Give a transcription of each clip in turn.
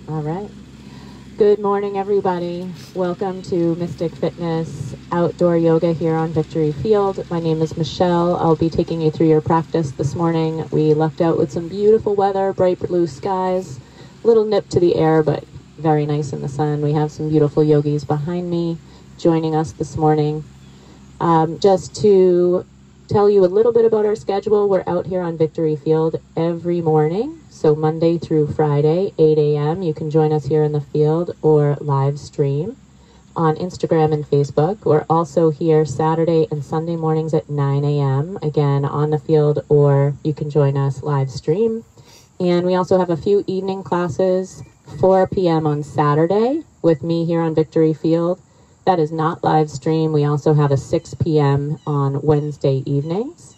All right. Good morning, everybody. Welcome to Mystic Fitness Outdoor Yoga here on Victory Field. My name is Michelle. I'll be taking you through your practice this morning. We lucked out with some beautiful weather, bright blue skies, a little nip to the air, but very nice in the sun. We have some beautiful yogis behind me joining us this morning. Just to tell you a little bit about our schedule, we're out here on Victory Field every morning. So Monday through Friday, 8 a.m. You can join us here in the field or live stream on Instagram and Facebook. We're also here Saturday and Sunday mornings at 9 a.m. Again, on the field, or you can join us live stream. And we also have a few evening classes, 4 p.m. on Saturday with me here on Victory Field. That is not live stream. We also have a 6 p.m. on Wednesday evenings.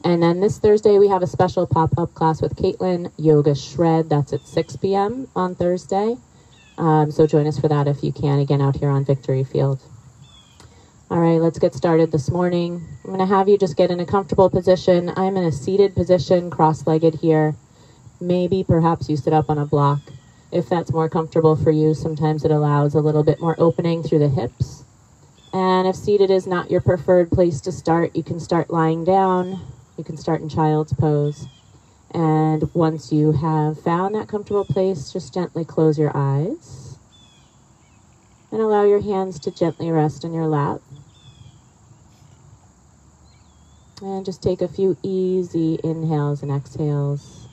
And then this Thursday, we have a special pop-up class with Caitlin, Yoga Shred. That's at 6 p.m. on Thursday. So join us for that if you can, again, out here on Victory Field. All right, let's get started this morning. I'm going to have you just get in a comfortable position. I'm in a seated position, cross-legged here. Maybe, perhaps you sit up on a block. If that's more comfortable for you, sometimes it allows a little bit more opening through the hips. And if seated is not your preferred place to start, you can start lying down. You can start in child's pose. And once you have found that comfortable place, just gently close your eyes. And allow your hands to gently rest in your lap. And just take a few easy inhales and exhales.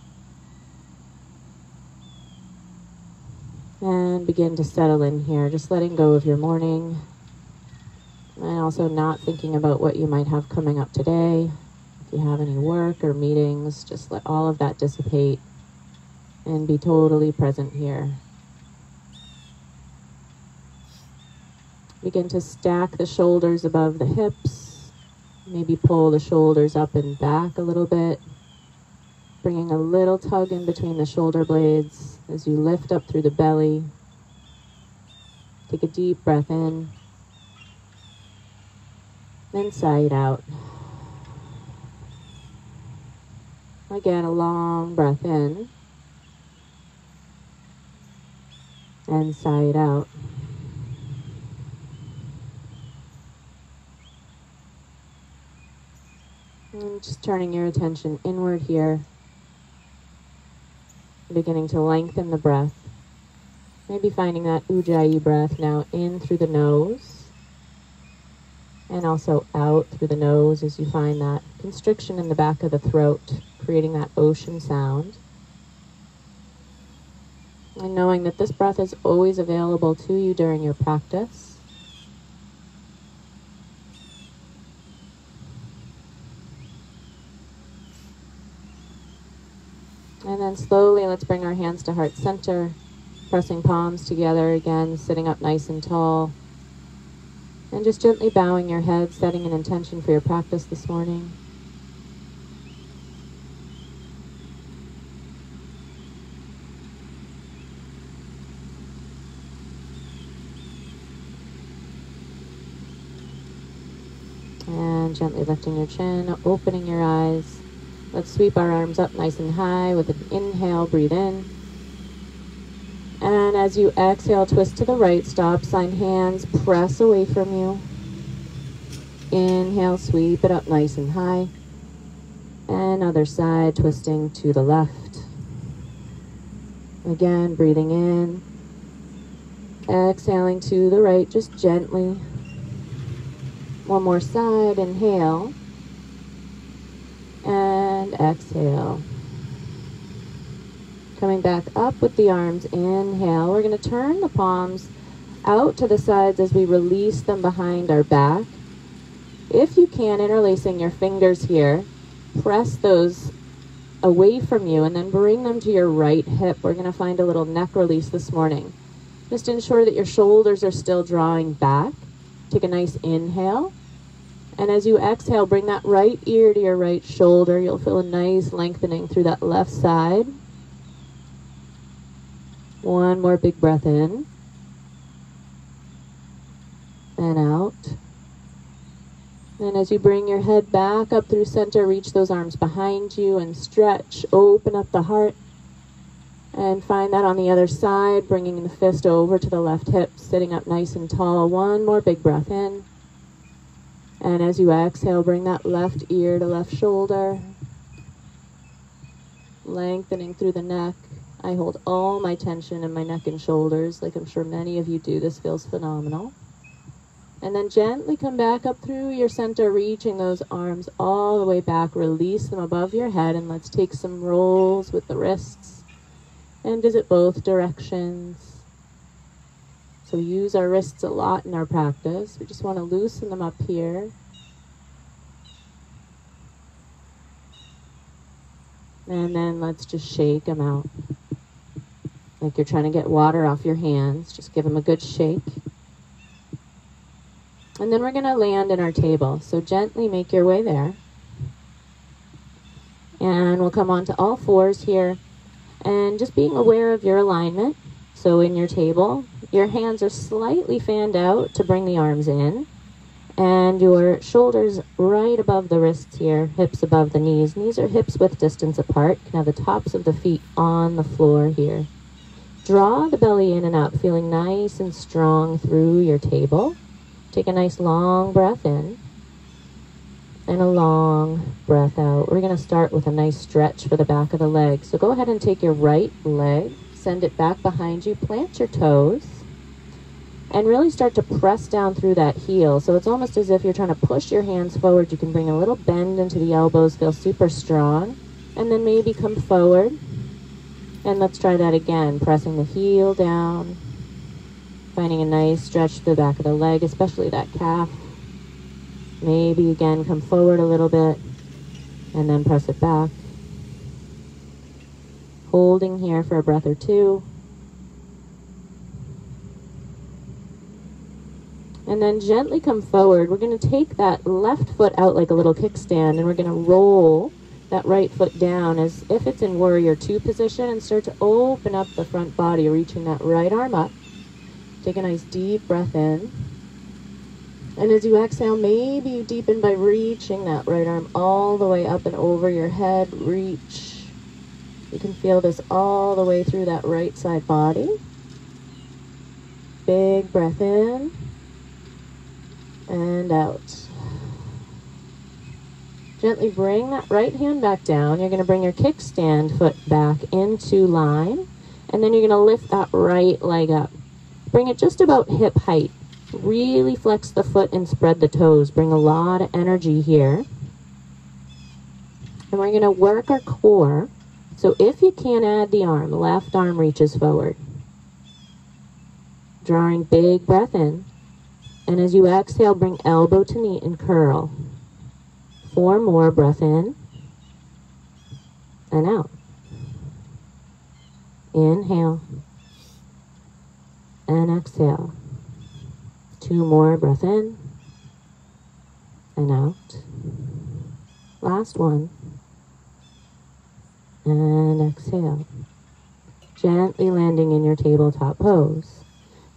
And begin to settle in here, just letting go of your morning. And also not thinking about what you might have coming up today. If you have any work or meetings, just let all of that dissipate and be totally present here. Begin to stack the shoulders above the hips. Maybe pull the shoulders up and back a little bit, bringing a little tug in between the shoulder blades as you lift up through the belly. Take a deep breath in, then sigh it out. Again, a long breath in, and sigh it out. And just turning your attention inward here, beginning to lengthen the breath. Maybe finding that Ujjayi breath now in through the nose, and also out through the nose as you find that constriction in the back of the throat, creating that ocean sound. And knowing that this breath is always available to you during your practice. And then slowly, let's bring our hands to heart center, pressing palms together again, sitting up nice and tall. And just gently bowing your head, setting an intention for your practice this morning. And gently lifting your chin, opening your eyes. Let's sweep our arms up nice and high with an inhale, breathe in. And as you exhale, twist to the right, stop, sign hands, press away from you. Inhale, sweep it up nice and high. And other side, twisting to the left. Again, breathing in. Exhaling to the right, just gently. One more side, inhale. And exhale. Coming back up with the arms, inhale. We're going to turn the palms out to the sides as we release them behind our back. If you can, interlacing your fingers here, press those away from you and then bring them to your right hip. We're going to find a little neck release this morning. Just ensure that your shoulders are still drawing back. Take a nice inhale. And as you exhale, bring that right ear to your right shoulder. You'll feel a nice lengthening through that left side. One more big breath in. And out. And as you bring your head back up through center, reach those arms behind you and stretch. Open up the heart. And find that on the other side, bringing the fist over to the left hip, sitting up nice and tall. One more big breath in. And as you exhale, bring that left ear to left shoulder, lengthening through the neck. I hold all my tension in my neck and shoulders, like I'm sure many of you do. This feels phenomenal. And then gently come back up through your center, reaching those arms all the way back. Release them above your head, and let's take some rolls with the wrists and visit both directions. So we use our wrists a lot in our practice. We just want to loosen them up here. And then let's just shake them out. Like you're trying to get water off your hands. Just give them a good shake. And then we're going to land in our table. So gently make your way there. And we'll come onto all fours here. And just being aware of your alignment. So in your table, your hands are slightly fanned out to bring the arms in. And your shoulders right above the wrists here, hips above the knees. Knees are hips width distance apart. You can have the tops of the feet on the floor here. Draw the belly in and up, feeling nice and strong through your table. Take a nice long breath in and a long breath out. We're going to start with a nice stretch for the back of the leg. So go ahead and take your right leg, send it back behind you, plant your toes, and really start to press down through that heel. So it's almost as if you're trying to push your hands forward. You can bring a little bend into the elbows, feel super strong, and then maybe come forward. And let's try that again, pressing the heel down, finding a nice stretch to the back of the leg, especially that calf. Maybe again, come forward a little bit, and then press it back. Holding here for a breath or two. And then gently come forward. We're going to take that left foot out like a little kickstand, and we're going to roll that right foot down as if it's in warrior two position, and start to open up the front body, reaching that right arm up. Take a nice deep breath in. And as you exhale, maybe you deepen by reaching that right arm all the way up and over your head. Reach. You can feel this all the way through that right side body. Big breath in and out. Gently bring that right hand back down. You're going to bring your kickstand foot back into line, and then you're going to lift that right leg up. Bring it just about hip height. Really flex the foot and spread the toes. Bring a lot of energy here. And we're going to work our core. So if you can add the arm, left arm reaches forward. Drawing big breath in. And as you exhale, bring elbow to knee and curl. 4 more, breath in and out. Inhale and exhale. 2 more, breath in and out. Last one. And exhale. Gently landing in your tabletop pose.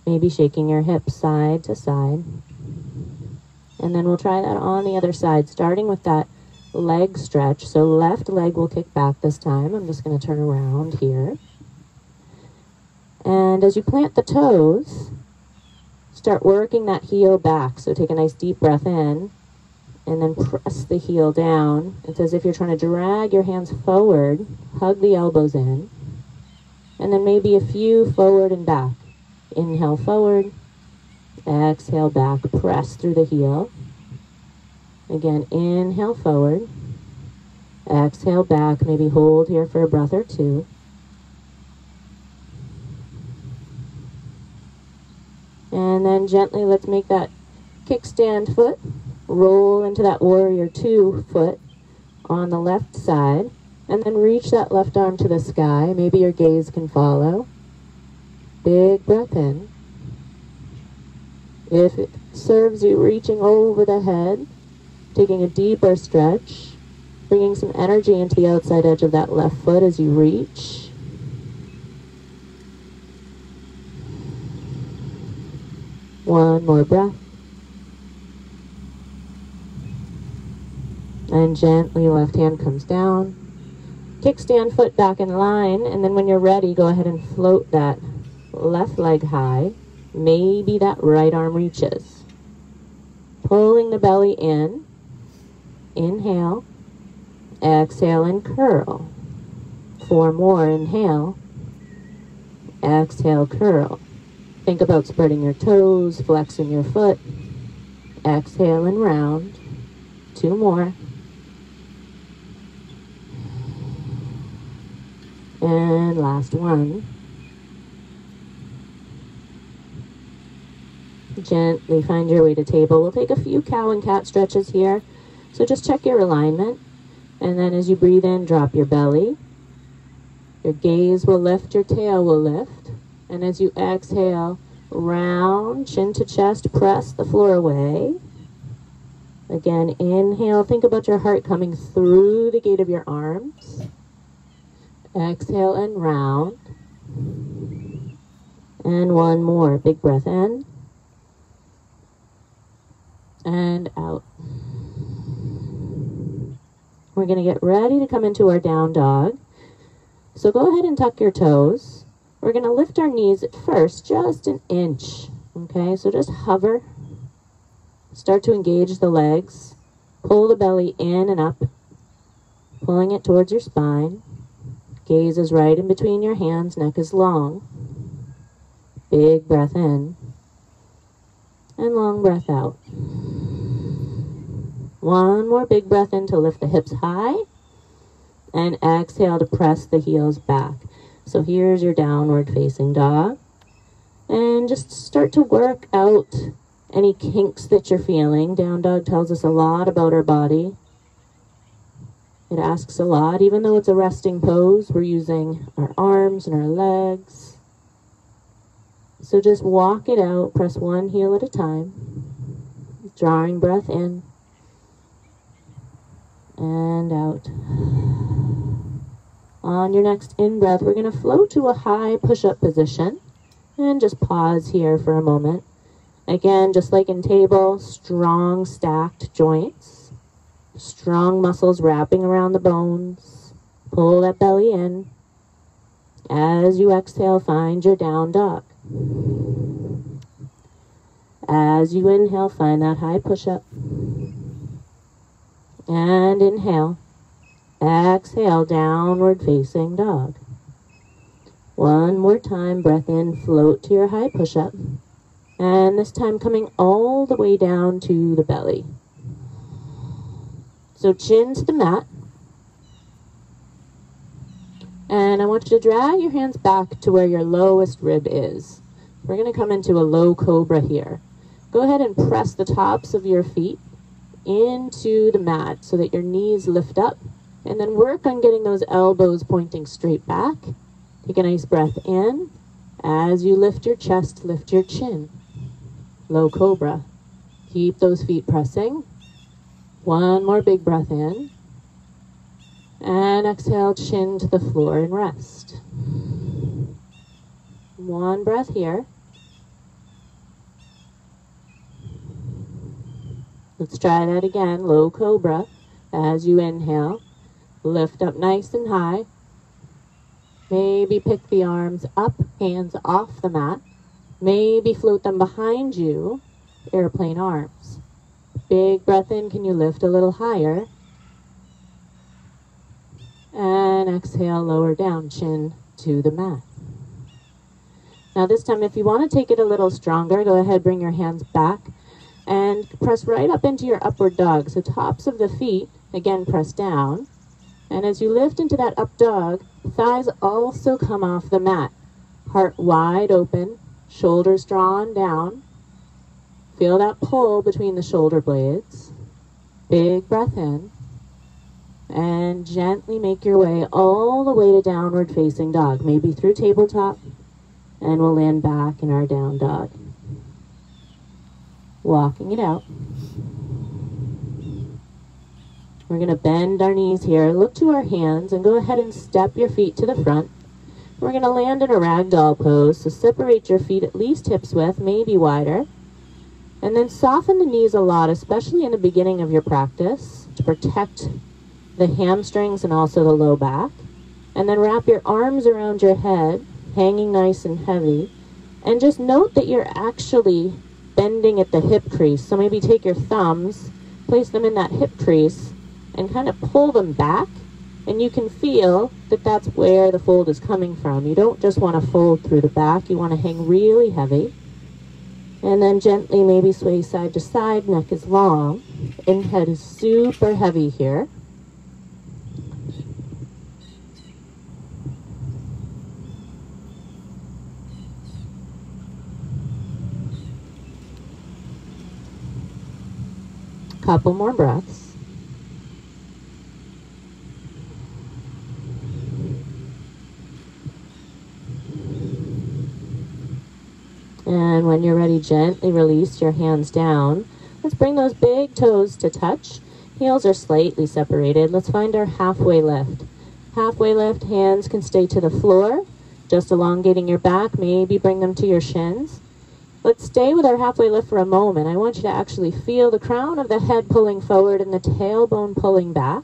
Maybe shaking your hips side to side. And then we'll try that on the other side, starting with that leg stretch. So left leg will kick back this time. I'm just going to turn around here. And as you plant the toes, start working that heel back. So take a nice deep breath in, and then press the heel down. It's as if you're trying to drag your hands forward, hug the elbows in, and then maybe a few forward and back. Inhale forward, exhale back, press through the heel. Again, inhale forward, exhale back, maybe hold here for a breath or two. And then gently let's make that kickstand foot roll into that warrior two foot on the left side, and then reach that left arm to the sky. Maybe your gaze can follow. Big breath in. If it serves you, reaching over the head, taking a deeper stretch, bringing some energy into the outside edge of that left foot as you reach. One more breath. And gently left hand comes down. Kickstand foot back in line, and then when you're ready, go ahead and float that left leg high. Maybe that right arm reaches. Pulling the belly in. Inhale. Exhale and curl. 4 more. Inhale. Exhale, curl. Think about spreading your toes, flexing your foot. Exhale and round. 2 more. And last one. Gently find your way to table. We'll take a few cow and cat stretches here. So just check your alignment. And then as you breathe in, drop your belly. Your gaze will lift, your tail will lift. And as you exhale, round, chin to chest, press the floor away. Again, inhale, think about your heart coming through the gate of your arms. Exhale and round. And one more, big breath in. And out. We're going to get ready to come into our down dog. So go ahead and tuck your toes. We're going to lift our knees at first, just an inch. Okay, so just hover. Start to engage the legs. Pull the belly in and up, pulling it towards your spine. Gaze is right in between your hands, neck is long. Big breath in. And long breath out. One more big breath in to lift the hips high. And exhale to press the heels back. So here's your downward facing dog. And just start to work out any kinks that you're feeling. Down dog tells us a lot about our body. It asks a lot. Even though it's a resting pose, we're using our arms and our legs. So just walk it out. Press one heel at a time. Drawing breath in. And out. On your next in-breath, we're going to float to a high push-up position. And just pause here for a moment. Again, just like in table, strong stacked joints. Strong muscles wrapping around the bones. Pull that belly in. As you exhale, find your down dog. As you inhale, find that high push-up. And inhale. Exhale, downward facing dog. One more time, breath in, float to your high push-up. And this time coming all the way down to the belly. So chin to the mat. And I want you to drag your hands back to where your lowest rib is. We're going to come into a low cobra here. Go ahead and press the tops of your feet into the mat so that your knees lift up. And then work on getting those elbows pointing straight back. Take a nice breath in. As you lift your chest, lift your chin. Low cobra. Keep those feet pressing. One more big breath in. And exhale, chin to the floor and rest. One breath here. Let's try that again. Low cobra. As you inhale, lift up nice and high. Maybe pick the arms up, hands off the mat. Maybe float them behind you, airplane arms. Big breath in, can you lift a little higher? And exhale, lower down, chin to the mat. Now this time, if you want to take it a little stronger, go ahead, bring your hands back and press right up into your upward dog. So tops of the feet, again, press down. And as you lift into that up dog, thighs also come off the mat. Heart wide open, shoulders drawn down. Feel that pull between the shoulder blades. Big breath in. And gently make your way all the way to downward facing dog, maybe through tabletop. And we'll land back in our down dog. Walking it out. We're going to bend our knees here, look to our hands, and go ahead and step your feet to the front. We're going to land in a ragdoll pose, so separate your feet at least hips width, maybe wider. And then soften the knees a lot, especially in the beginning of your practice, to protect the hamstrings and also the low back. And then wrap your arms around your head, hanging nice and heavy. And just note that you're actually bending at the hip crease. So maybe take your thumbs, place them in that hip crease, and kind of pull them back. And you can feel that that's where the fold is coming from. You don't just want to fold through the back. You want to hang really heavy. And then gently maybe sway side to side. Neck is long. And head is super heavy here. Couple more breaths. And when you're ready, gently release your hands down. Let's bring those big toes to touch. Heels are slightly separated. Let's find our halfway lift. Halfway lift, hands can stay to the floor, just elongating your back. Maybe bring them to your shins. Let's stay with our halfway lift for a moment. I want you to actually feel the crown of the head pulling forward and the tailbone pulling back.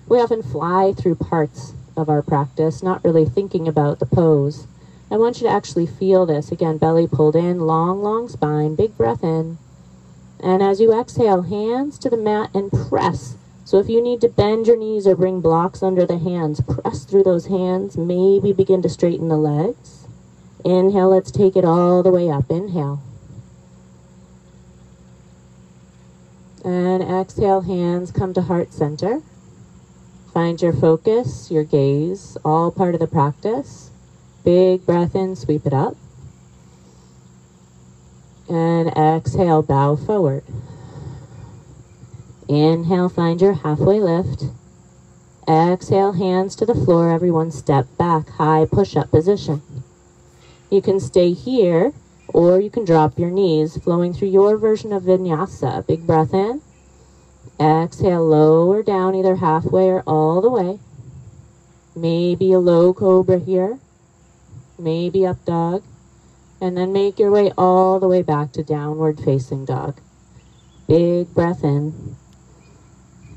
We often fly through parts of our practice, not really thinking about the pose. I want you to actually feel this. Again, belly pulled in, long, long spine, big breath in. And as you exhale, hands to the mat and press. So if you need to bend your knees or bring blocks under the hands, press through those hands. Maybe begin to straighten the legs. Inhale, let's take it all the way up. Inhale. And exhale, hands come to heart center. Find your focus, your gaze, all part of the practice. Big breath in, sweep it up. And exhale, bow forward. Inhale, find your halfway lift. Exhale, hands to the floor. Everyone step back, high push-up position. You can stay here, or you can drop your knees, flowing through your version of vinyasa. Big breath in. Exhale, lower down, either halfway or all the way. Maybe a low cobra here. Maybe up dog. And then make your way all the way back to downward facing dog. Big breath in.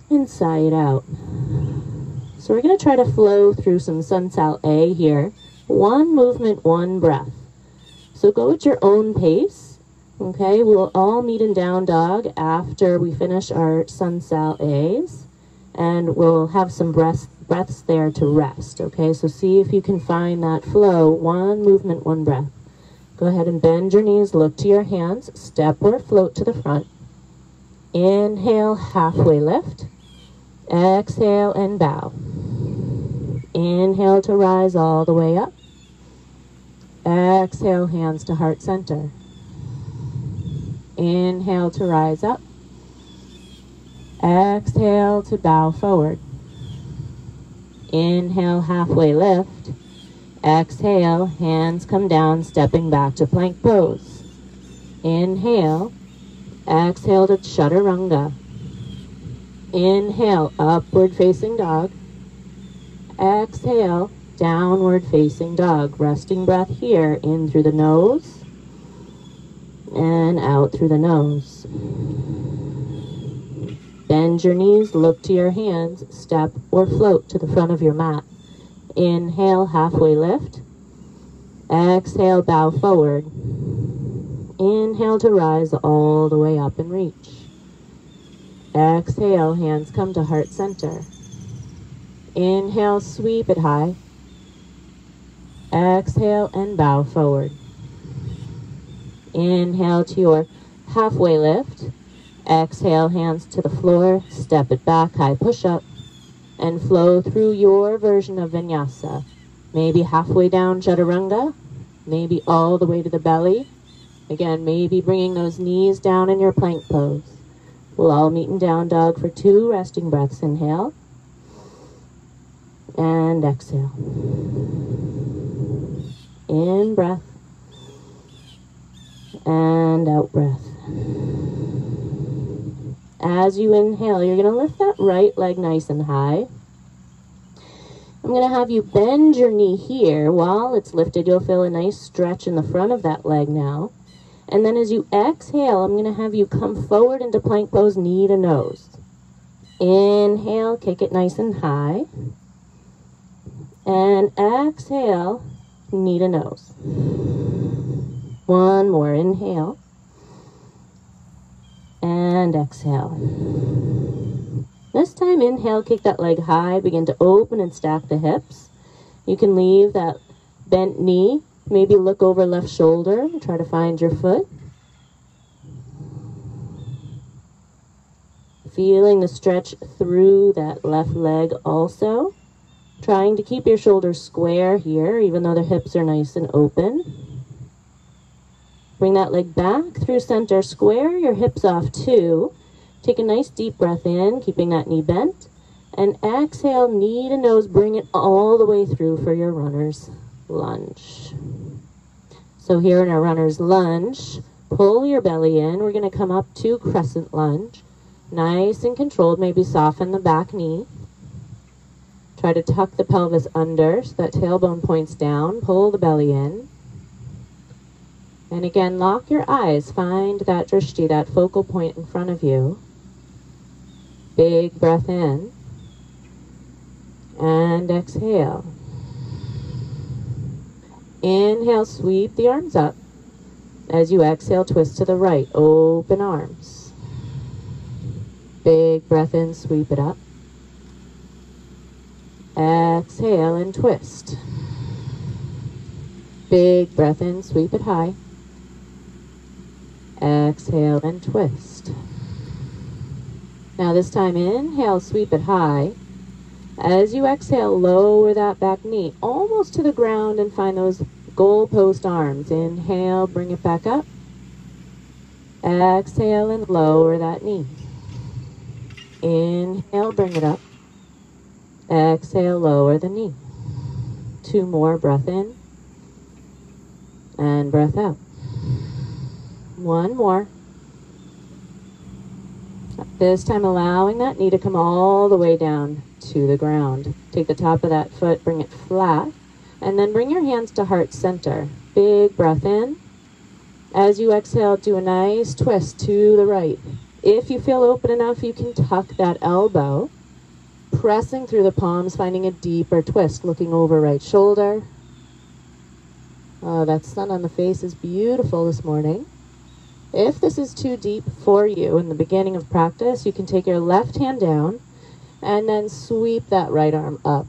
Inside out. So we're going to try to flow through some Sun Sal A here. One movement, one breath. So go at your own pace. Okay, we'll all meet in down dog after we finish our Sun Sal A's. And we'll have some breaths there to rest. Okay, so see if you can find that flow. One movement, one breath. Go ahead and bend your knees, look to your hands, step or float to the front. Inhale, halfway lift. Exhale and bow. Inhale to rise all the way up. Exhale, hands to heart center. Inhale to rise up. Exhale to bow forward. Inhale, halfway lift. Exhale, hands come down, stepping back to plank pose. Inhale. Exhale to chaturanga. Inhale, upward facing dog. Exhale, downward facing dog. Resting breath here, in through the nose and out through the nose. Bend your knees, look to your hands, step or float to the front of your mat. Inhale, halfway lift. Exhale, bow forward. Inhale to rise all the way up and reach. Exhale, hands come to heart center. Inhale, sweep it high. Exhale and bow forward. Inhale to your halfway lift. Exhale, hands to the floor, step it back, high push-up, and flow through your version of vinyasa. Maybe halfway down chaturanga, maybe all the way to the belly. Again, maybe bringing those knees down in your plank pose. We'll all meet in down dog for 2 resting breaths. Inhale and exhale. In breath and out breath. As you inhale, you're going to lift that right leg nice and high. I'm going to have you bend your knee here. While it's lifted, you'll feel a nice stretch in the front of that leg now. And then as you exhale, I'm going to have you come forward into plank pose, knee to nose. Inhale, kick it nice and high. And exhale, knee to nose. One more, inhale. And exhale. This time, inhale, kick that leg high, begin to open and stack the hips. You can leave that bent knee, maybe look over left shoulder, try to find your foot. Feeling the stretch through that left leg also. Trying to keep your shoulders square here, even though the hips are nice and open. Bring that leg back through center, square your hips off too. Take a nice deep breath in, keeping that knee bent. And exhale, knee to nose, bring it all the way through for your runner's lunge. So here in our runner's lunge, pull your belly in. We're going to come up to crescent lunge. Nice and controlled, maybe soften the back knee. Try to tuck the pelvis under so that tailbone points down. Pull the belly in. And again, lock your eyes. Find that drishti, that focal point in front of you. Big breath in. And exhale. Inhale, sweep the arms up. As you exhale, twist to the right. Open arms. Big breath in, sweep it up. Exhale and twist. Big breath in, sweep it high. Exhale and twist. Now this time, inhale, sweep it high. As you exhale, lower that back knee almost to the ground and find those goalpost arms. Inhale, bring it back up. Exhale and lower that knee. Inhale, bring it up. Exhale, lower the knee. Two more, breath in. And breath out. One more. This time allowing that knee to come all the way down to the ground. Take the top of that foot, bring it flat, and then bring your hands to heart center. Big breath in. As you exhale, do a nice twist to the right. If you feel open enough, you can tuck that elbow, pressing through the palms, finding a deeper twist, looking over right shoulder. Oh, that sun on the face is beautiful this morning. If this is too deep for you in the beginning of practice, you can take your left hand down and then sweep that right arm up.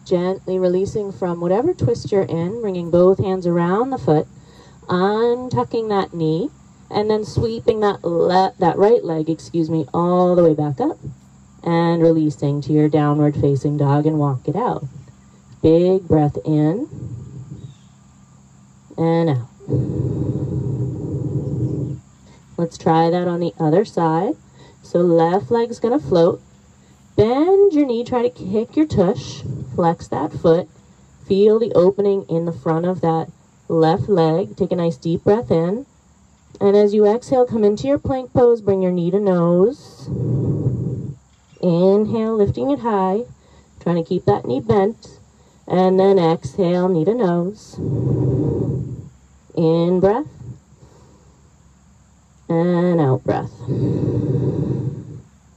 Gently releasing from whatever twist you're in, bringing both hands around the foot, untucking that knee, and then sweeping that right leg, all the way back up, and releasing to your downward facing dog and walk it out. Big breath in and out. Let's try that on the other side. So left leg's gonna float. Bend your knee, try to kick your tush, flex that foot, feel the opening in the front of that left leg. Take a nice deep breath in, and as you exhale, come into your plank pose, bring your knee to nose. Inhale, lifting it high, trying to keep that knee bent, and then exhale, knee to nose. In breath, and out breath.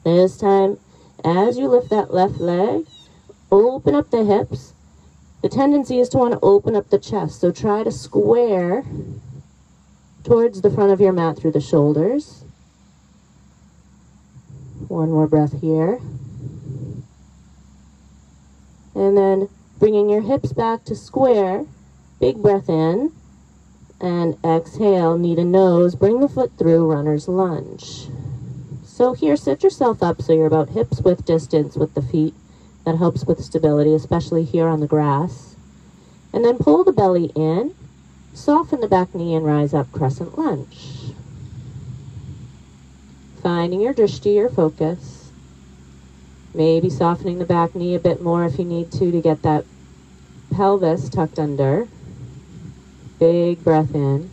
This time, as you lift that left leg, open up the hips. The tendency is to want to open up the chest, so try to square towards the front of your mat through the shoulders. One more breath here. And then bringing your hips back to square, big breath in, and exhale, knee to nose, bring the foot through, runner's lunge. So here, sit yourself up so you're about hips width distance with the feet. That helps with stability, especially here on the grass. And then pull the belly in, soften the back knee, and rise up, crescent lunge. Finding your drishti, your focus. Maybe softening the back knee a bit more if you need to get that pelvis tucked under. Big breath in.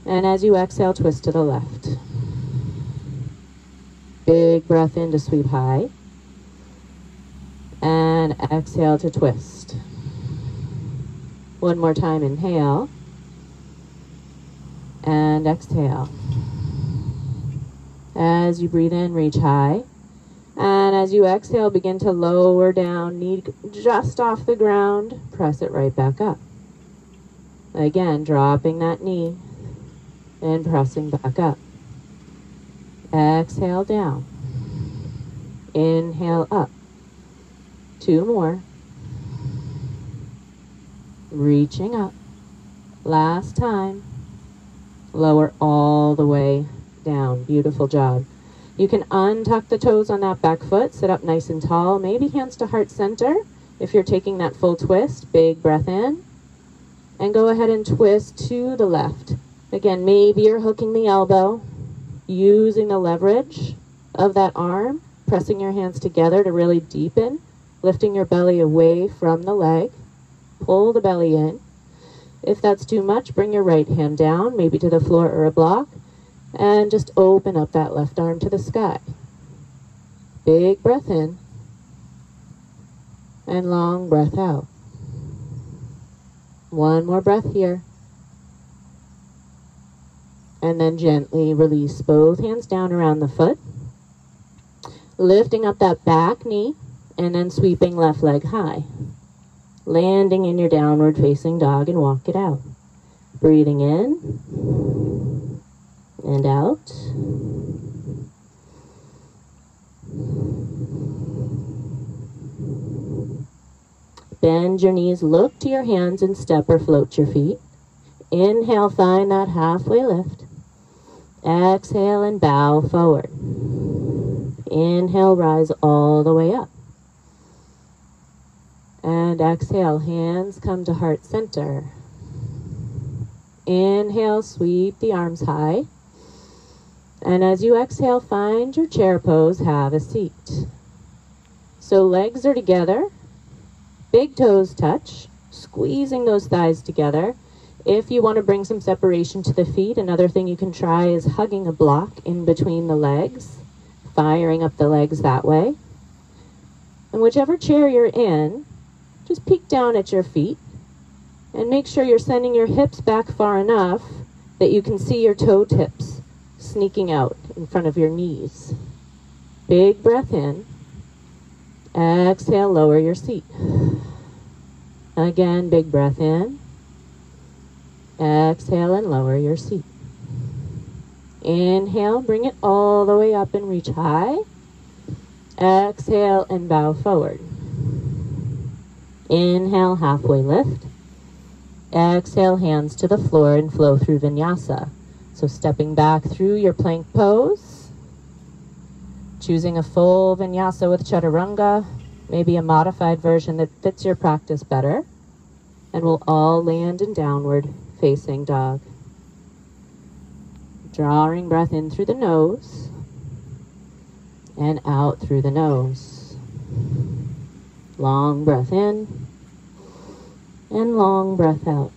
And as you exhale, twist to the left. Big breath in to sweep high. And exhale to twist. One more time, inhale. And exhale. As you breathe in, reach high. And as you exhale, begin to lower down, knee just off the ground, press it right back up. Again, dropping that knee and pressing back up. Exhale down. Inhale up. 2 more. Reaching up. Last time. Lower all the way down. Beautiful job. You can untuck the toes on that back foot, sit up nice and tall, maybe hands to heart center. If you're taking that full twist, big breath in. And go ahead and twist to the left. Again, maybe you're hooking the elbow, using the leverage of that arm, pressing your hands together to really deepen, lifting your belly away from the leg. Pull the belly in. If that's too much, bring your right hand down, maybe to the floor or a block, and just open up that left arm to the sky. Big breath in, and long breath out. 1 more breath here. And then gently release both hands down around the foot, lifting up that back knee, and then sweeping left leg high. Landing in your downward facing dog and walk it out. Breathing in and out. Bend your knees, look to your hands and step or float your feet. Inhale, find that halfway lift. Exhale and bow forward. Inhale, rise all the way up. And exhale, hands come to heart center. Inhale, sweep the arms high. And as you exhale, find your chair pose, have a seat. So legs are together, big toes touch, squeezing those thighs together. If you want to bring some separation to the feet, another thing you can try is hugging a block in between the legs, firing up the legs that way. And whichever chair you're in, just peek down at your feet and make sure you're sending your hips back far enough that you can see your toe tips sneaking out in front of your knees. Big breath in. Exhale, lower your seat. Again, big breath in. Exhale and lower your seat. Inhale, bring it all the way up and reach high. Exhale and bow forward. Inhale, halfway lift. Exhale, hands to the floor and flow through vinyasa. So stepping back through your plank pose, choosing a full vinyasa with chaturanga, maybe a modified version that fits your practice better, and we'll all land in downward facing dog. Drawing breath in through the nose and out through the nose. Long breath in and long breath out.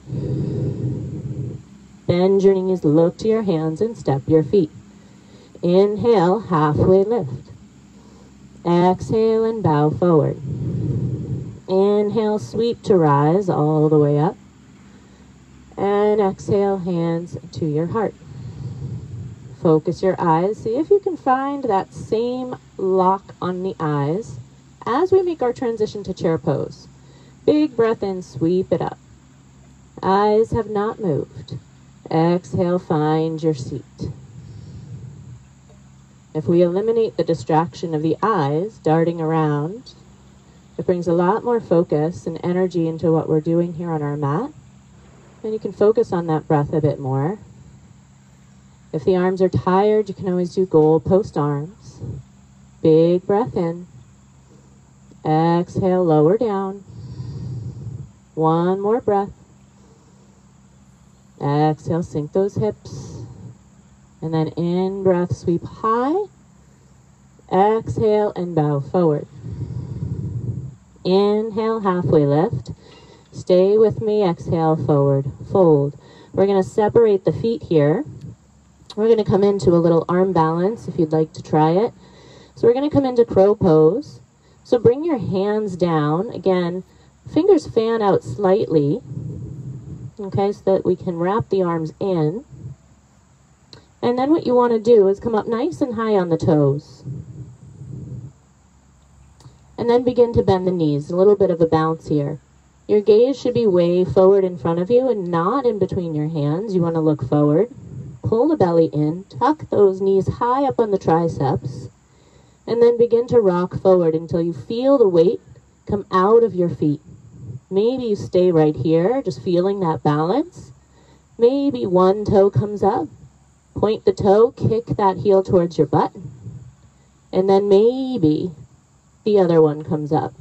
Bend your knees, look to your hands and step your feet. Inhale, halfway lift. Exhale and bow forward. Inhale, sweep to rise all the way up. And exhale, hands to your heart. Focus your eyes. See if you can find that same lock on the eyes as we make our transition to chair pose. Big breath in, sweep it up. Eyes have not moved. Exhale, find your seat. If we eliminate the distraction of the eyes darting around, it brings a lot more focus and energy into what we're doing here on our mat. And you can focus on that breath a bit more. If the arms are tired, you can always do goal post arms. Big breath in. Exhale, lower down. 1 more breath. Exhale, sink those hips. And then in breath, sweep high. Exhale and bow forward. Inhale, halfway lift. Stay with me, exhale, forward, fold. We're going to separate the feet here. We're going to come into a little arm balance if you'd like to try it. So we're going to come into crow pose. So bring your hands down. Again, fingers fan out slightly. Okay, so that we can wrap the arms in. And then what you want to do is come up nice and high on the toes. And then begin to bend the knees, a little bit of a bounce here. Your gaze should be way forward in front of you and not in between your hands. You want to look forward. Pull the belly in, tuck those knees high up on the triceps, and then begin to rock forward until you feel the weight come out of your feet. Maybe you stay right here, just feeling that balance. Maybe one toe comes up. Point the toe, kick that heel towards your butt, and then maybe the other one comes up.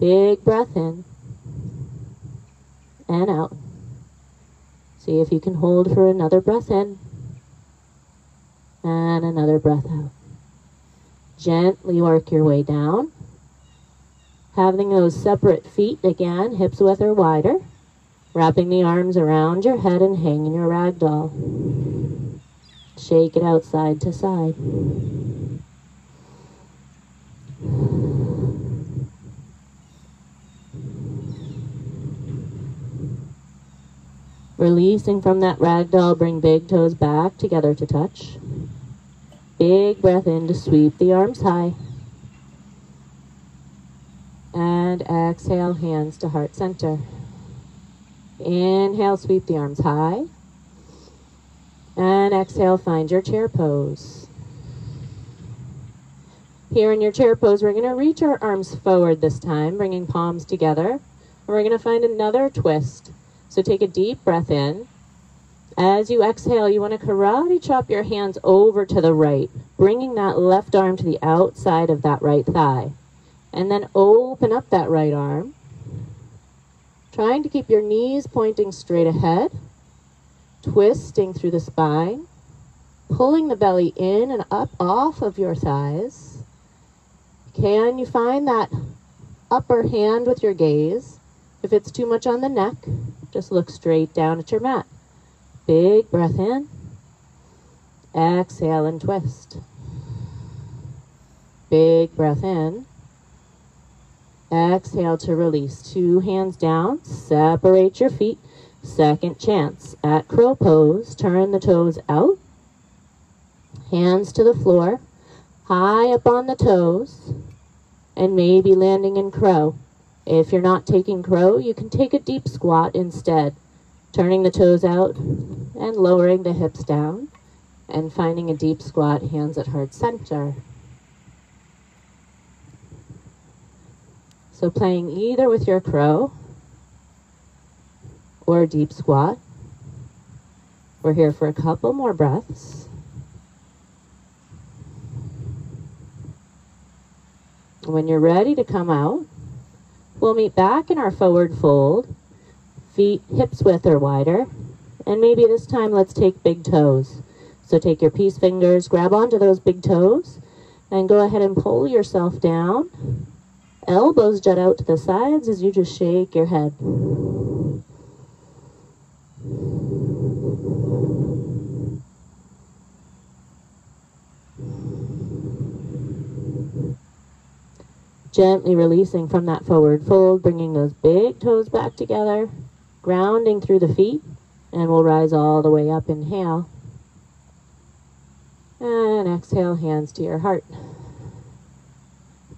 Big breath in and out. See if you can hold for another breath in and another breath out. Gently work your way down. Having those separate feet again, hips width or wider. Wrapping the arms around your head and hanging your ragdoll. Shake it out side to side. Releasing from that ragdoll, bring big toes back together to touch. Big breath in to sweep the arms high. And exhale, hands to heart center. Inhale, sweep the arms high. And exhale, find your chair pose. Here in your chair pose, we're going to reach our arms forward this time, bringing palms together. And we're going to find another twist. So take a deep breath in. As you exhale, you want to karate chop your hands over to the right, bringing that left arm to the outside of that right thigh. And then open up that right arm, trying to keep your knees pointing straight ahead, twisting through the spine, pulling the belly in and up off of your thighs. Can you find that upper hand with your gaze? If it's too much on the neck, just look straight down at your mat. Big breath in. Exhale and twist. Big breath in. Exhale to release. 2 hands down. Separate your feet. Second chance. At crow pose, turn the toes out. Hands to the floor. High up on the toes. And maybe landing in crow. If you're not taking crow, you can take a deep squat instead. Turning the toes out and lowering the hips down. And finding a deep squat, hands at heart center. So playing either with your crow or deep squat. We're here for a couple more breaths. When you're ready to come out, we'll meet back in our forward fold. Feet hips width or wider. And maybe this time let's take big toes. So take your peace fingers, grab onto those big toes, and go ahead and pull yourself down. Elbows jut out to the sides as you just shake your head. Gently releasing from that forward fold, bringing those big toes back together, grounding through the feet, and we'll rise all the way up. Inhale. And exhale, hands to your heart.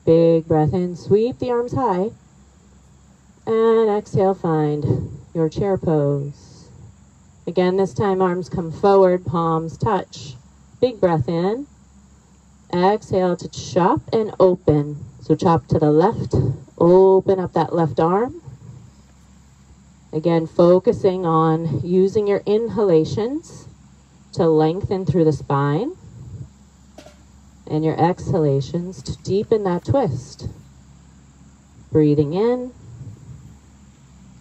Big breath in, sweep the arms high. And exhale, find your chair pose. Again, this time arms come forward, palms touch. Big breath in. Exhale to chop and open. So chop to the left, open up that left arm. Again, focusing on using your inhalations to lengthen through the spine. And your exhalations to deepen that twist. Breathing in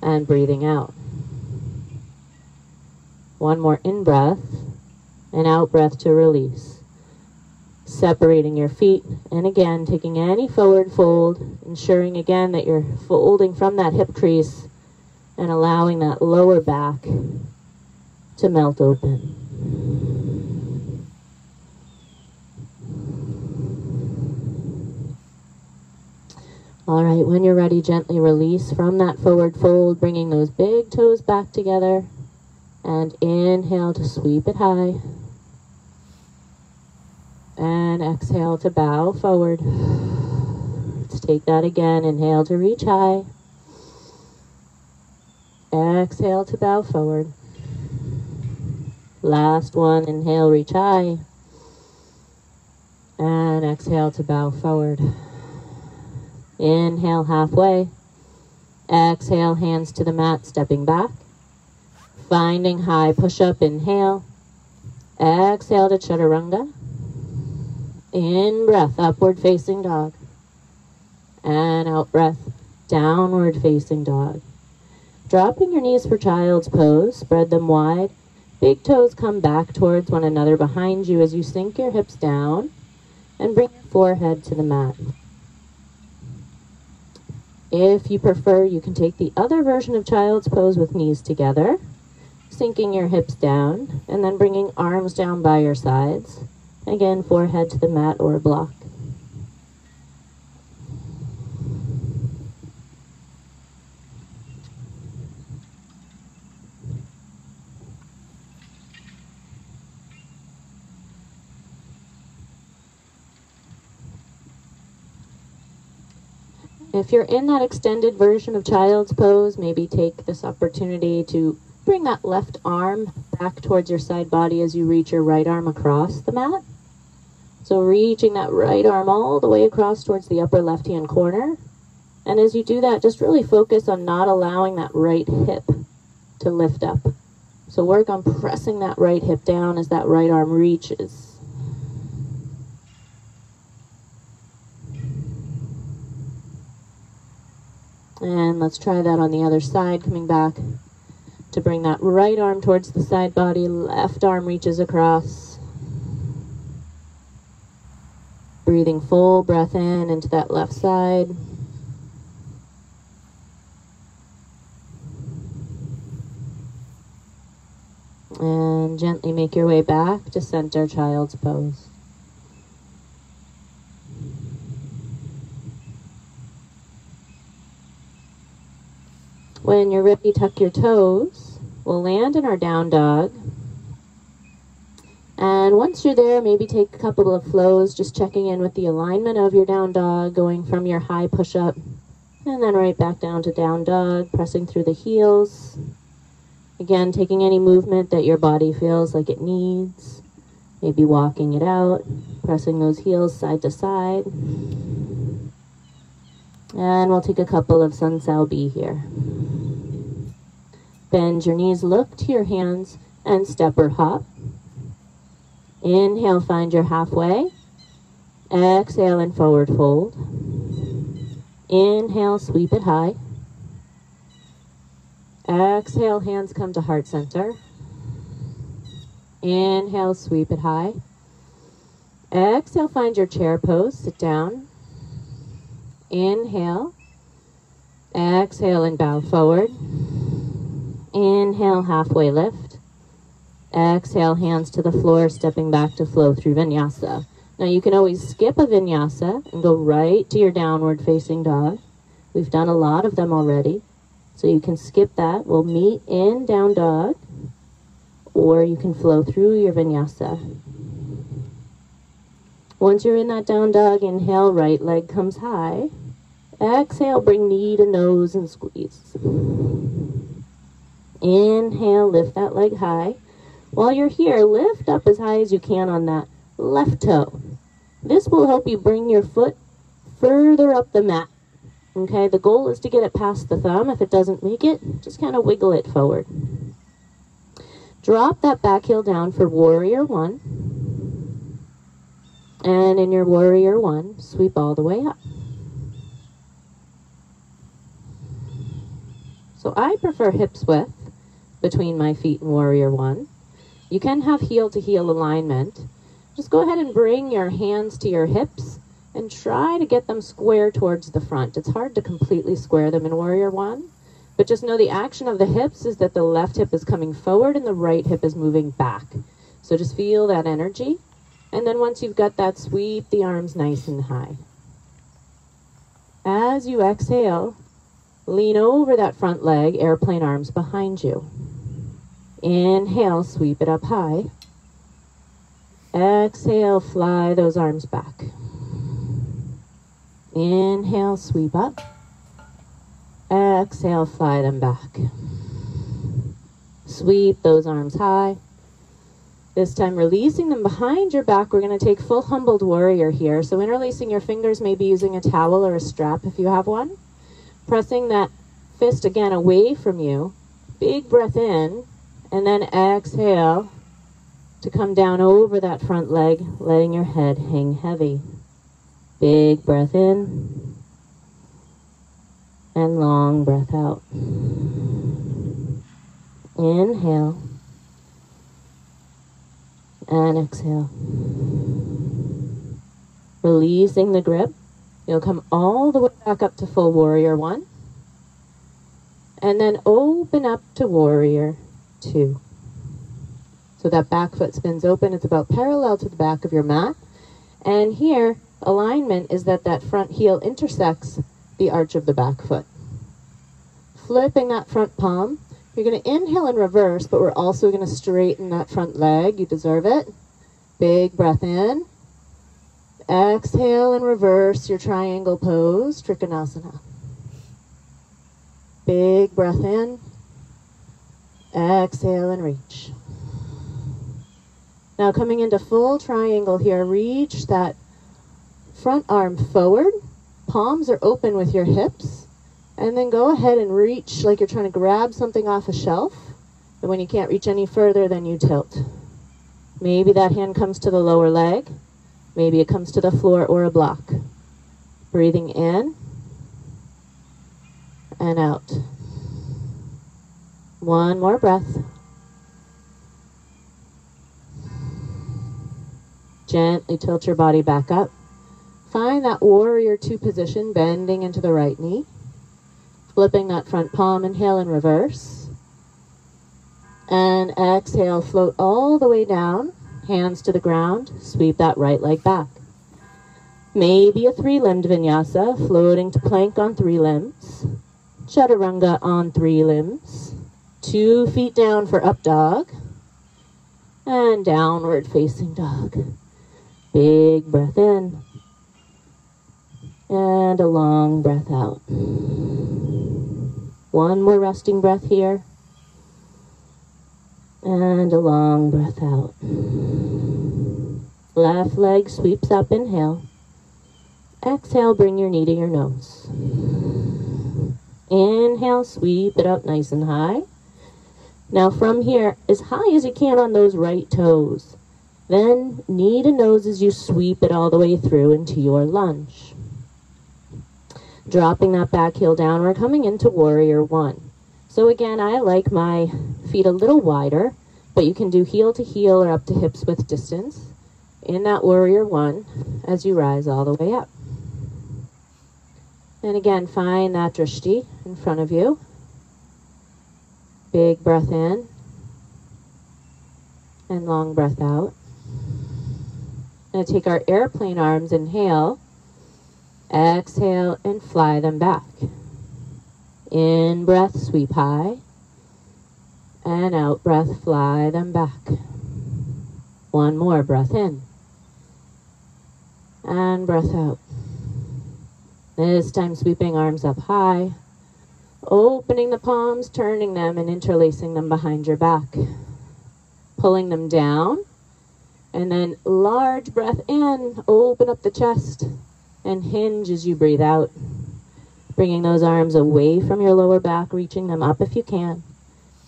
and breathing out. One more in-breath and out-breath to release. Separating your feet, and again, taking any forward fold, ensuring again that you're folding from that hip crease and allowing that lower back to melt open. All right, when you're ready, gently release from that forward fold, bringing those big toes back together. And inhale to sweep it high. And exhale to bow forward. Let's take that again. Inhale to reach high. Exhale to bow forward. Last one. Inhale, reach high. And exhale to bow forward. Inhale halfway. Exhale, hands to the mat, stepping back. Finding high push-up, inhale. Exhale to chaturanga. In breath, upward facing dog. And out breath, downward facing dog. Dropping your knees for child's pose, spread them wide. Big toes come back towards one another behind you as you sink your hips down and bring your forehead to the mat. If you prefer, you can take the other version of child's pose with knees together, sinking your hips down, and then bringing arms down by your sides. Again, forehead to the mat or a block. If you're in that extended version of child's pose, maybe take this opportunity to bring that left arm back towards your side body as you reach your right arm across the mat. So reaching that right arm all the way across towards the upper left-hand corner. And as you do that, just really focus on not allowing that right hip to lift up. So work on pressing that right hip down as that right arm reaches. And let's try that on the other side, coming back to bring that right arm towards the side body, left arm reaches across. Breathing full breath in into that left side. And gently make your way back to center, child's pose. When you're ready, tuck your toes. We'll land in our down dog. And once you're there, maybe take a couple of flows, just checking in with the alignment of your down dog, going from your high push-up, and then right back down to down dog, pressing through the heels. Again, taking any movement that your body feels like it needs. Maybe walking it out, pressing those heels side to side. And we'll take a couple of Sun Sao B here. Bend your knees, look to your hands, and step or hop. Inhale, find your halfway. Exhale and forward fold. Inhale, sweep it high. Exhale, hands come to heart center. Inhale, sweep it high. Exhale, find your chair pose, sit down. Inhale. Exhale and bow forward. Inhale, halfway lift. Exhale, hands to the floor, stepping back to flow through vinyasa. Now you can always skip a vinyasa and go right to your downward facing dog. We've done a lot of them already, so you can skip that. We'll meet in down dog, or you can flow through your vinyasa. Once you're in that down dog, inhale, right leg comes high. Exhale, bring knee to nose and squeeze. Inhale, lift that leg high. While you're here, lift up as high as you can on that left toe. This will help you bring your foot further up the mat. Okay, the goal is to get it past the thumb. If it doesn't make it, just kind of wiggle it forward. Drop that back heel down for warrior one. And in your warrior one, sweep all the way up. So I prefer hips width between my feet in warrior one. You can have heel to heel alignment. Just go ahead and bring your hands to your hips and try to get them square towards the front. It's hard to completely square them in warrior one, but just know the action of the hips is that the left hip is coming forward and the right hip is moving back. So just feel that energy. And then once you've got that, sweep the arms nice and high. As you exhale, lean over that front leg, airplane arms behind you. Inhale, sweep it up high. Exhale, fly those arms back. Inhale, sweep up. Exhale, fly them back. Sweep those arms high. This time releasing them behind your back. We're going to take full humbled warrior here. So interlacing your fingers, maybe using a towel or a strap if you have one. Pressing that fist again away from you. Big breath in. And then exhale to come down over that front leg, letting your head hang heavy. Big breath in. And long breath out. Inhale. And exhale. Releasing the grip. You'll come all the way back up to full warrior one. And then open up to warrior two. So that back foot spins open. It's about parallel to the back of your mat. And here, alignment is that that front heel intersects the arch of the back foot. Flipping that front palm. You're going to inhale and reverse, but we're also going to straighten that front leg. You deserve it. Big breath in. Exhale and reverse your triangle pose, Trikonasana. Big breath in. Exhale and reach. Now coming into full triangle here, reach that front arm forward. Palms are open with your hips. And then go ahead and reach like you're trying to grab something off a shelf. And when you can't reach any further, then you tilt. Maybe that hand comes to the lower leg. Maybe it comes to the floor or a block. Breathing in and out. One more breath. Gently tilt your body back up. Find that warrior two position, bending into the right knee. Flipping that front palm, inhale and reverse. And exhale, float all the way down, hands to the ground, sweep that right leg back. Maybe a three-limbed vinyasa, floating to plank on three limbs. Chaturanga on three limbs. 2 feet down for up dog. And downward facing dog. Big breath in. And a long breath out. One more resting breath here. And a long breath out. Left leg sweeps up, inhale. Exhale, bring your knee to your nose. Inhale, sweep it up nice and high. Now from here, as high as you can on those right toes. Then knee to nose as you sweep it all the way through into your lunge. Dropping that back heel down, we're coming into warrior one. So again, I like my feet a little wider, but you can do heel to heel or up to hips width distance in that warrior one as you rise all the way up. And again, find that drishti in front of you. Big breath in and long breath out. Going to take our airplane arms, inhale. Exhale and fly them back. In breath, sweep high. And out breath, fly them back. One more breath in. And breath out. This time sweeping arms up high. Opening the palms, turning them and interlacing them behind your back. Pulling them down. And then large breath in. Open up the chest. And hinge as you breathe out. Bringing those arms away from your lower back, reaching them up if you can.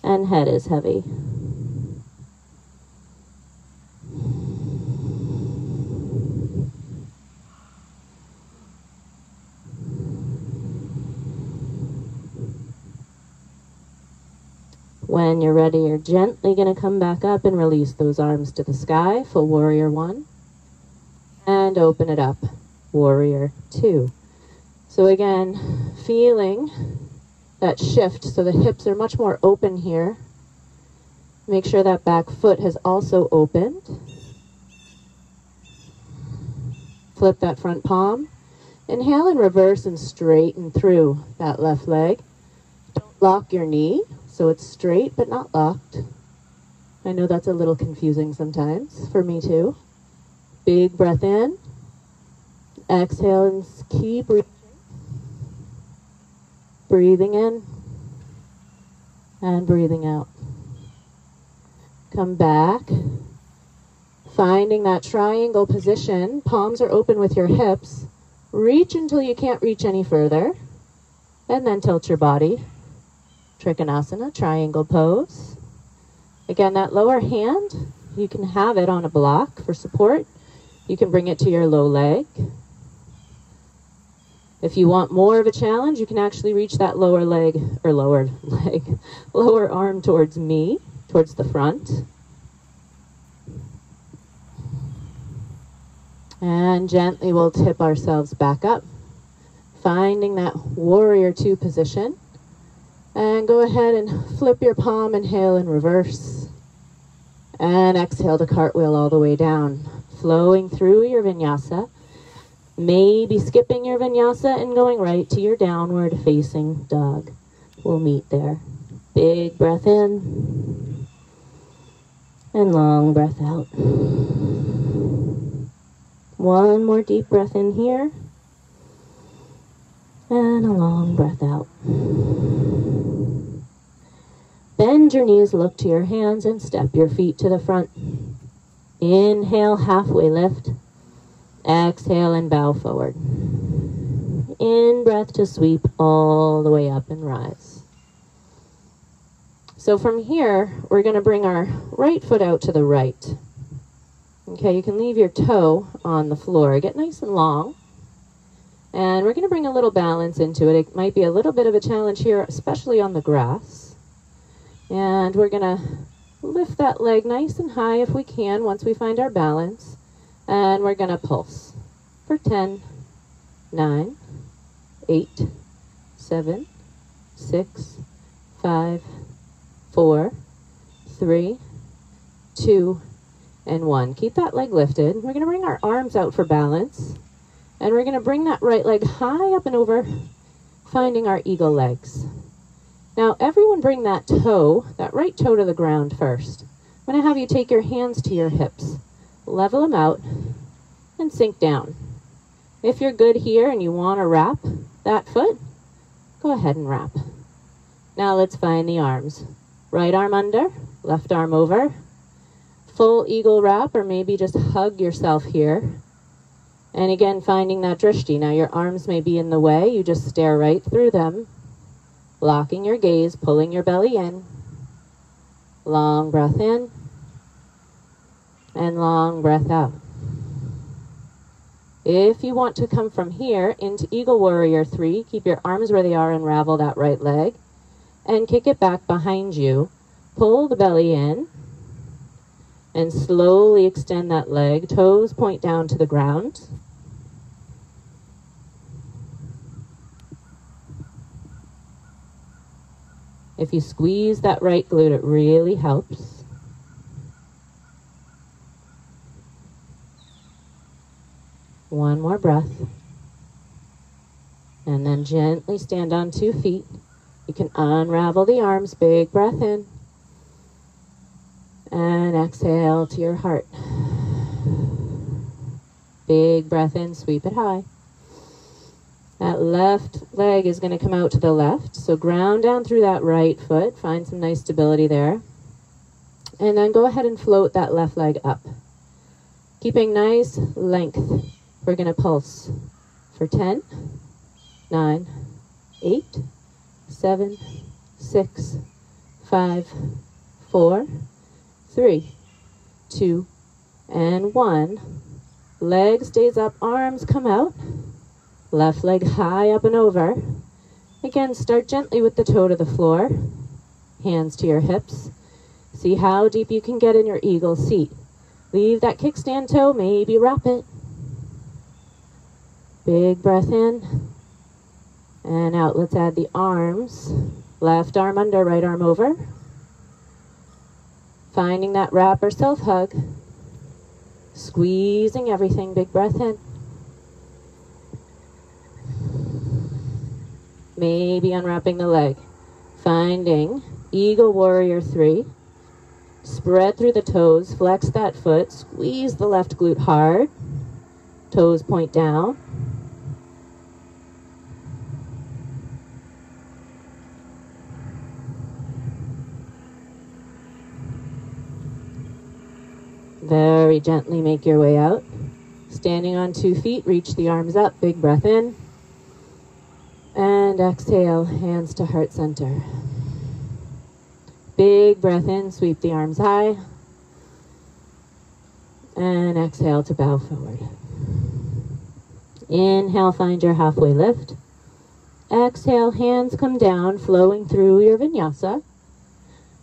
And head is heavy. When you're ready, you're gently going to come back up and release those arms to the sky, full warrior one. And open it up. Warrior two. So again, feeling that shift so the hips are much more open here. Make sure that back foot has also opened. Flip that front palm. Inhale and reverse and straighten through that left leg. Don't lock your knee, so it's straight but not locked. I know that's a little confusing sometimes, for me too. Big breath in. Exhale and keep breathing. Breathing in and breathing out. Come back. Finding that triangle position. Palms are open with your hips. Reach until you can't reach any further. And then tilt your body. Trikonasana, triangle pose. Again, that lower hand, you can have it on a block for support. You can bring it to your low leg. If you want more of a challenge, you can actually reach that lower arm towards me, towards the front. And gently we'll tip ourselves back up, finding that warrior two position. And go ahead and flip your palm, inhale in reverse. And exhale to cartwheel all the way down, flowing through your vinyasa. Maybe skipping your vinyasa and going right to your downward facing dog. We'll meet there. Big breath in. And long breath out. One more deep breath in here. And a long breath out. Bend your knees, look to your hands, and step your feet to the front. Inhale, halfway lift. Exhale and bow forward. In breath to sweep all the way up and rise. So from here, we're going to bring our right foot out to the right. Okay, you can leave your toe on the floor. Get nice and long. And we're going to bring a little balance into it. It might be a little bit of a challenge here, especially on the grass. And we're going to lift that leg nice and high if we can once we find our balance. And we're going to pulse for 10, 9, 8, 7, 6, 5, 4, 3, 2, and 1. Keep that leg lifted. We're going to bring our arms out for balance. And we're going to bring that right leg high up and over, finding our eagle legs. Now, everyone bring that right toe to the ground first. I'm going to have you take your hands to your hips, level them out, and sink down. If you're good here and you want to wrap that foot, go ahead and wrap. Now let's find the arms. Right arm under, left arm over. Full eagle wrap, or maybe just hug yourself here. And again, finding that drishti. Now your arms may be in the way. You just stare right through them. Locking your gaze, pulling your belly in. Long breath in. And long breath out. If you want to come from here into Eagle Warrior 3, keep your arms where they are, unravel that right leg. And kick it back behind you. Pull the belly in. And slowly extend that leg. Toes point down to the ground. If you squeeze that right glute, it really helps. One more breath. And then gently stand on 2 feet. You can unravel the arms. Big breath in. And exhale to your heart. Big breath in, sweep it high. That left leg is going to come out to the left. So ground down through that right foot. Find some nice stability there. And then go ahead and float that left leg up. Keeping nice length. We're going to pulse for 10, 9, 8, 7, 6, 5, 4, 3, 2, and 1. Leg stays up, arms come out. Left leg high up and over. Again, start gently with the toe to the floor. Hands to your hips. See how deep you can get in your eagle seat. Leave that kickstand toe, maybe wrap it. Big breath in. And out. Let's add the arms. Left arm under, right arm over. Finding that wrap or self-hug. Squeezing everything. Big breath in. Maybe unwrapping the leg. Finding Eagle Warrior 3. Spread through the toes, flex that foot, squeeze the left glute hard, toes point down. Very gently make your way out. Standing on 2 feet, reach the arms up, big breath in. And exhale, hands to heart center. Big breath in, sweep the arms high. And exhale to bow forward. Inhale, find your halfway lift. Exhale, hands come down, flowing through your vinyasa.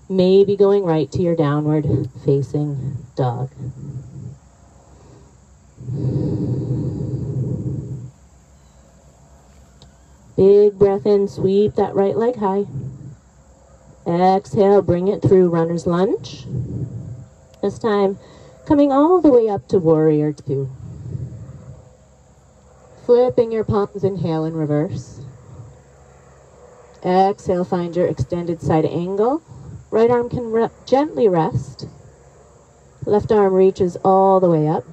Maybe going right to your downward facing dog. Big breath in, sweep that right leg high. Exhale, bring it through runner's lunge. This time, coming all the way up to warrior 2. Flipping your palms, inhale in reverse. Exhale, find your extended side angle. Right arm can gently rest. Left arm reaches all the way up.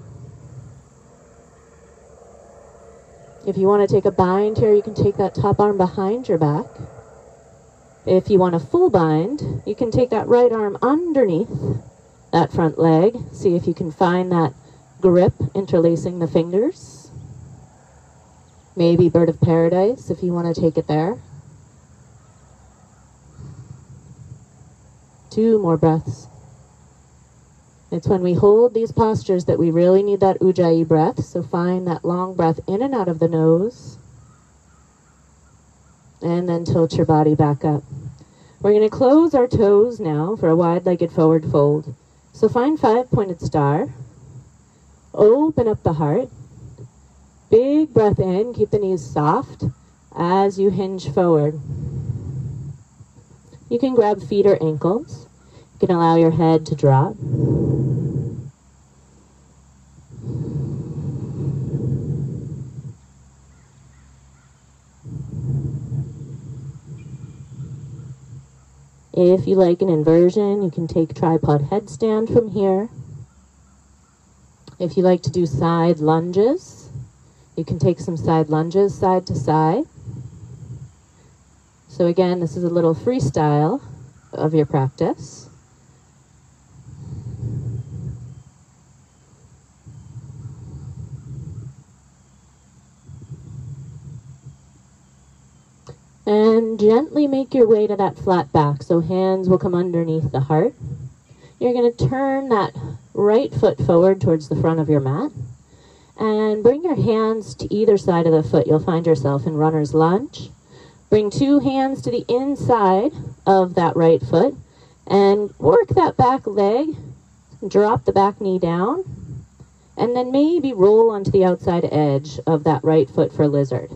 If you want to take a bind here, you can take that top arm behind your back. If you want a full bind, you can take that right arm underneath that front leg. See if you can find that grip interlacing the fingers. Maybe bird of paradise if you want to take it there. 2 more breaths. It's when we hold these postures that we really need that ujjayi breath. So find that long breath in and out of the nose. And then tilt your body back up. We're going to close our toes now for a wide-legged forward fold. So find 5-pointed star. Open up the heart. Big breath in. Keep the knees soft as you hinge forward. You can grab feet or ankles. You can allow your head to drop. If you like an inversion, you can take tripod headstand from here. If you like to do side lunges, you can take some side lunges side to side. So again, this is a little freestyle of your practice. And gently make your way to that flat back. So hands will come underneath the heart. You're going to turn that right foot forward towards the front of your mat. And bring your hands to either side of the foot. You'll find yourself in runner's lunge. Bring 2 hands to the inside of that right foot. And work that back leg. Drop the back knee down. And then maybe roll onto the outside edge of that right foot for lizard.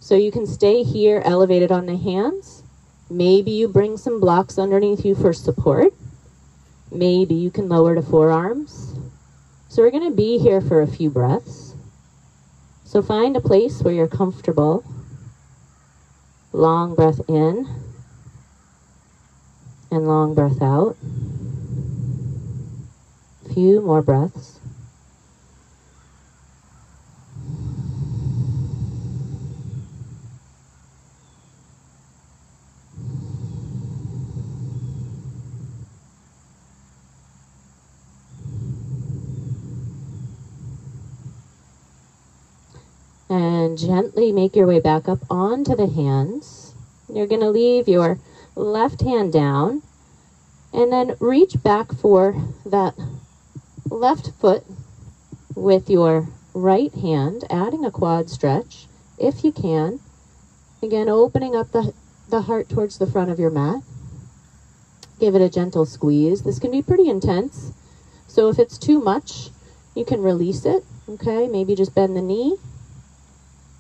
So you can stay here elevated on the hands. Maybe you bring some blocks underneath you for support. Maybe you can lower to forearms. So we're going to be here for a few breaths. So find a place where you're comfortable. Long breath in and long breath out. A few more breaths. And gently make your way back up onto the hands. You're going to leave your left hand down and then reach back for that left foot with your right hand, adding a quad stretch if you can. Again, opening up the heart towards the front of your mat. Give it a gentle squeeze. This can be pretty intense. So if it's too much, you can release it. Okay, maybe just bend the knee.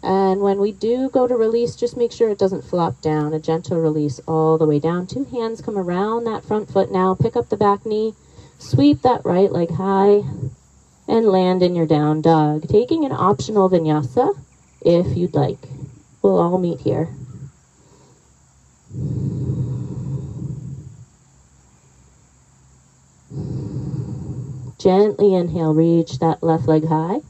And when we do go to release, just make sure it doesn't flop down. A gentle release all the way down. 2 hands come around that front foot now. Pick up the back knee. Sweep that right leg high. And land in your down dog. Taking an optional vinyasa if you'd like. We'll all meet here. Gently inhale, reach that left leg high.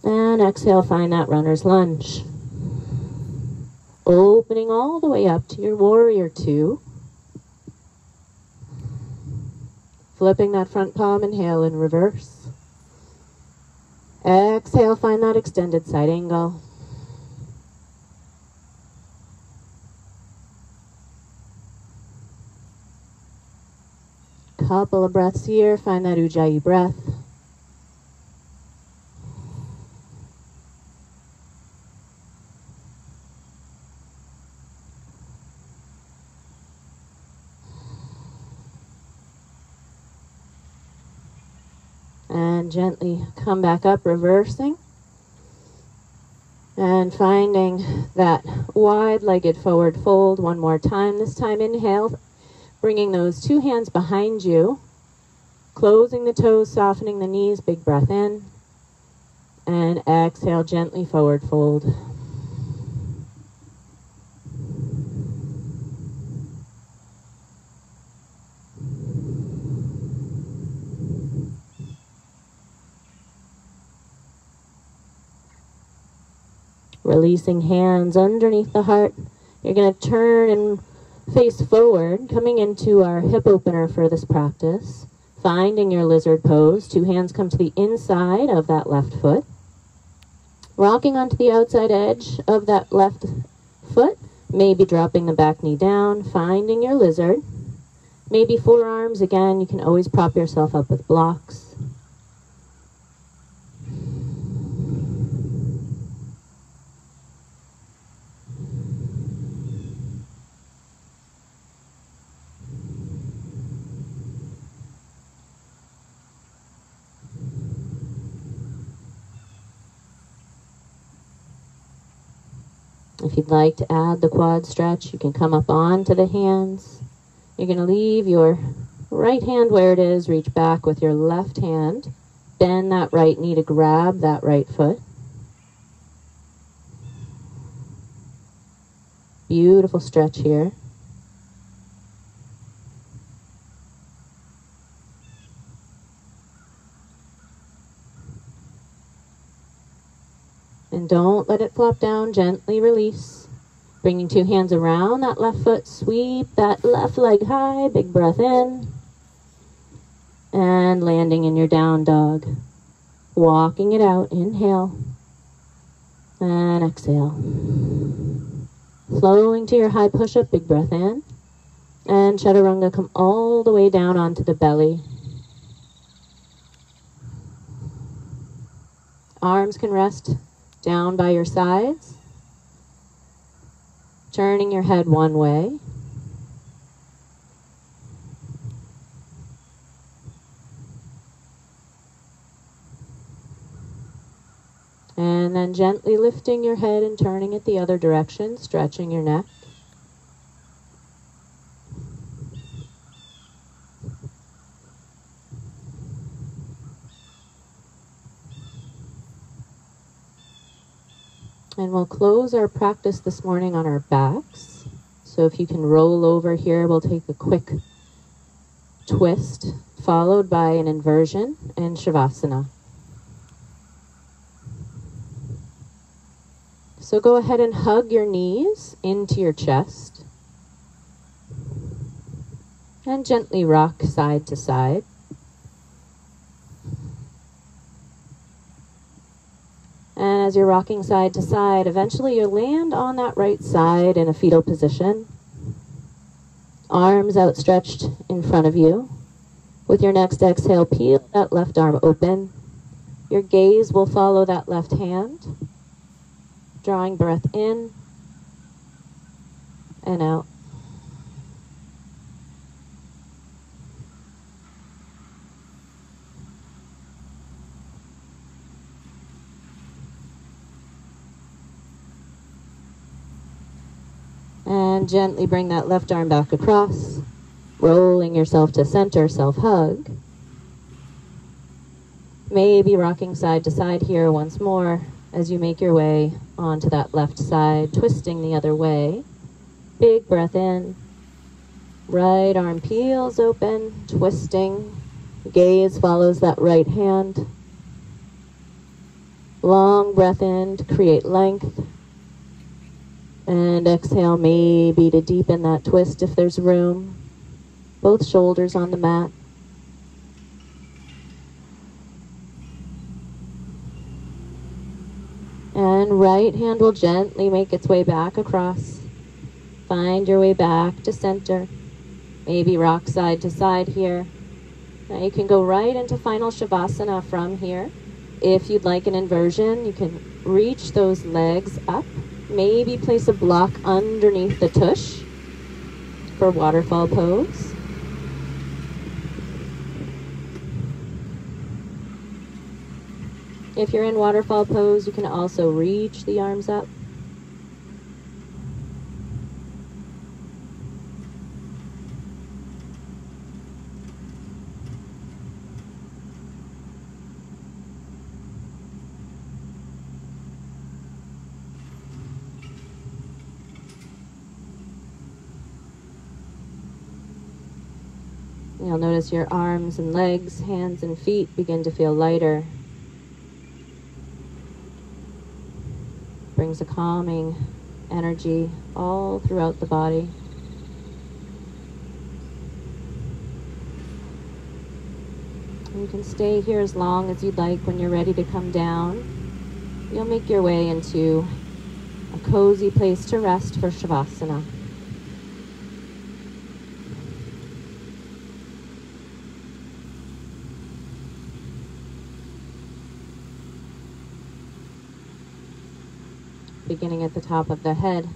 And exhale, find that runner's lunge. Opening all the way up to your warrior two. Flipping that front palm, inhale in reverse. Exhale, find that extended side angle. Couple of breaths here, find that Ujjayi breath. And gently come back up, reversing. And finding that wide-legged forward fold one more time. This time inhale, bringing those two hands behind you. Closing the toes, softening the knees, big breath in. And exhale, gently forward fold. Releasing hands underneath the heart. You're going to turn and face forward, coming into our hip opener for this practice. Finding your lizard pose. Two hands come to the inside of that left foot. Rocking onto the outside edge of that left foot. Maybe dropping the back knee down. Finding your lizard. Maybe forearms. Again, you can always prop yourself up with blocks. If you'd like to add the quad stretch, you can come up onto the hands. You're going to leave your right hand where it is, reach back with your left hand, bend that right knee to grab that right foot. Beautiful stretch here. And don't let it flop down, gently release. Bringing two hands around that left foot, sweep that left leg high, big breath in. And landing in your down dog. Walking it out, inhale. And exhale. Flowing to your high push-up, big breath in. And chaturanga, come all the way down onto the belly. Arms can rest down by your sides, turning your head one way. And then gently lifting your head and turning it the other direction, stretching your neck. And we'll close our practice this morning on our backs. So if you can roll over here, we'll take a quick twist, followed by an inversion and Shavasana. So go ahead and hug your knees into your chest. And gently rock side to side. And as you're rocking side to side, eventually you'll land on that right side in a fetal position. Arms outstretched in front of you. With your next exhale, peel that left arm open. Your gaze will follow that left hand. Drawing breath in and out. And gently bring that left arm back across, rolling yourself to center, self-hug. Maybe rocking side to side here once more as you make your way onto that left side, twisting the other way. Big breath in. Right arm peels open, twisting Gaze follows that right hand. Long breath in to create length. And exhale maybe to deepen that twist if there's room. Both shoulders on the mat. And right hand will gently make its way back across. Find your way back to center. Maybe rock side to side here. Now you can go right into final Shavasana from here. If you'd like an inversion, you can reach those legs up. Maybe place a block underneath the tush for waterfall pose. If you're in waterfall pose, you can also reach the arms up. You'll notice your arms and legs, hands and feet begin to feel lighter. Brings a calming energy all throughout the body. And you can stay here as long as you'd like. When you're ready to come down, you'll make your way into a cozy place to rest for Shavasana. Beginning at the top of the head,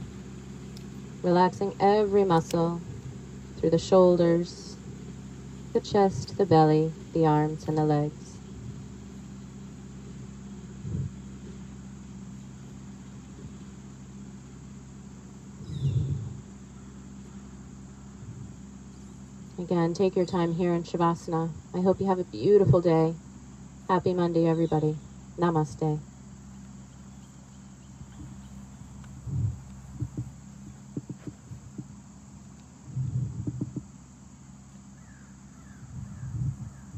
relaxing every muscle through the shoulders, the chest, the belly, the arms, and the legs. Again, take your time here in Shavasana. I hope you have a beautiful day. Happy Monday, everybody. Namaste.